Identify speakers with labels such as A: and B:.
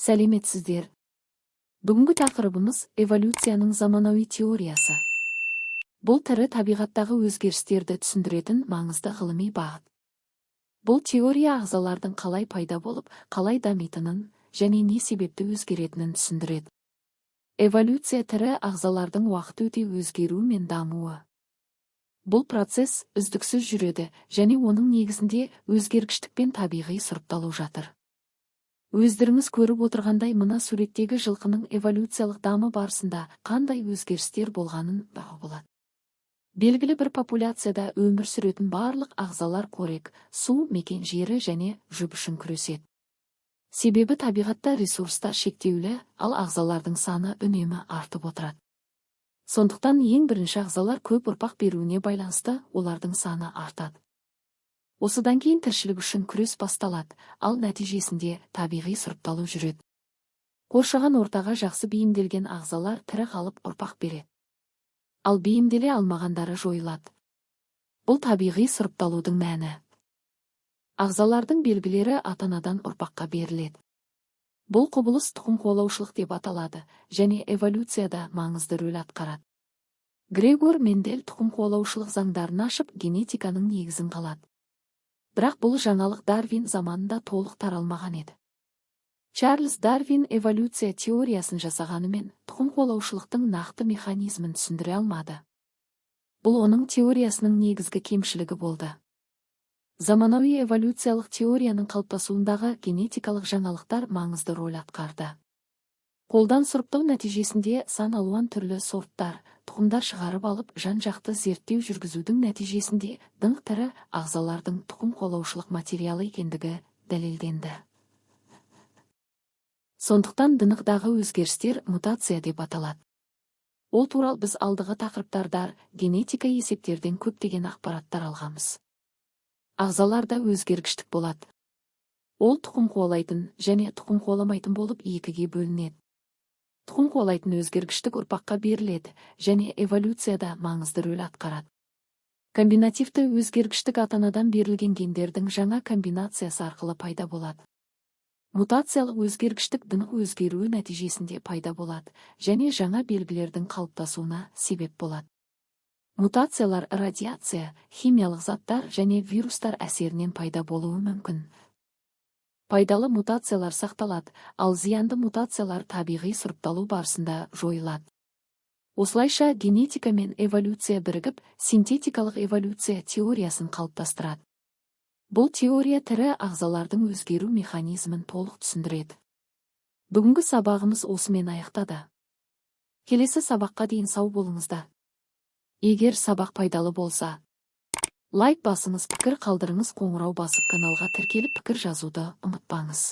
A: Сәлеметсіздер. Бүгінгі тақырыбымыз эволюцияның заманауи теориясы. Бұл тірі табиғаттағы өзгерістерді түсіндіретін маңызды ғылыми бағыт. Бұл теория ағзалардың қалай пайда болып, қалай дамитынын және не себепті өзгеретінін түсіндіреді. Эволюция тірі ағзалардың уақыт өте өзгеруі мен дамуы. Бұл процесс үздіксіз жүреді және оның негізінде өзгергіштік пен табиғи сұрыпталу жатыр. Өздеріңіз көріп отырғандай мына суреттегі жылқының эволюциялық дамы барысында қандай өзгерістер болғанын баға болады. Белгілі бір популяцияда өмір сүретін барлық ағзалар қорек, су мекен жері және жұп үшін күреседі. Себебі табиғатта ресурстар шектеулі, ал ағзалардың саны үнемі артып отырады. Сондықтан ең бірінші ағзалар көп ұрпақ беруіне байланысты олардың саны артады. Осыдан кейін тіршілік үшін күрес басталады, ал нәтижесінде табиғи сұрыпталу жүреді. Қоршаған ортаға жақсы бейімделген ағзалар тірі қалып ұрпақ береді. Ал бейімделе алмағандары жойылады. Бұл табиғи сұрыпталудың мәні. Ағзалардың белгілері ата-анадан ұрпаққа беріледі. Бұл құбылыс тұқым қуалаушылық деп аталады және эволюцияда маңызды рөл атқарады. Грегор Мендель тұқым қуалаушылық заңдарын ашып генетиканың негізін қалады. Бірақ бұл жаңалық Дарвин заманында толық таралмаған еді. Чарльз Дарвин эволюция теориясын жасағанымен тұқым қуалаушылықтың нақты механизмін түсіндіре алмады. Бұл оның теориясының негізгі кемшілігі болды. Заманауи эволюциялық теорияның қалыптасуындағы генетикалық жаңалықтар маңызды рөл атқарды. Қолдан сұрыптау нәтижесінде сан алуан түрлі сорттар, тұқымдар шығарып алып жан-жақты зерттеу жүргізудің нәтижесінде дың тірі ағзалардың тұқым қуалаушылық материалы екендігі дәлелденді. Сондықтан дынықтағы өзгерістер мутация деп аталады. Ол туралы біз алдығы тақырыптарда генетика есептерден көптеген ақпараттар алғанбыз. Ағзаларда өзгергіштік болады. Ол тұқым қуалайтын және тұқым қуаламайтын болып екіге бөлінеді. Тұқым қуалайтын өзгергіштік ұрпаққа беріледі және эволюцияда маңызды рөл атқарады. Комбинативті өзгергіштік ата-анадан берілген гендердің жаңа комбинациясы арқылы пайда болады. Мутациялық өзгергіштік дың өзгеруі нәтижесінде пайда болады және жаңа белгілердің қалыптасуына себеп болады. Мутациялар радиация, химиялық заттар және вирустар әсерінен пайда болуы мүмкін. Пайдалы мутациялар сақталады, ал зиянды мутациялар табиғи сұрыпталу барысында жойылады. Осылайша генетика мен эволюция бірігіп, синтетикалық эволюция теориясын қалыптастырады. Бұл теория тірі ағзалардың өзгеру механизмін толық түсіндіреді. Бүгінгі сабағымыз осымен аяқтады. Келесі сабаққа дейін сау болыңыздар. Егер сабақ пайдалы болса, лайк басыңыз, пікір қалдырыңыз, қоңырау басып каналға тіркеліп пікір жазуды ұмытпаңыз.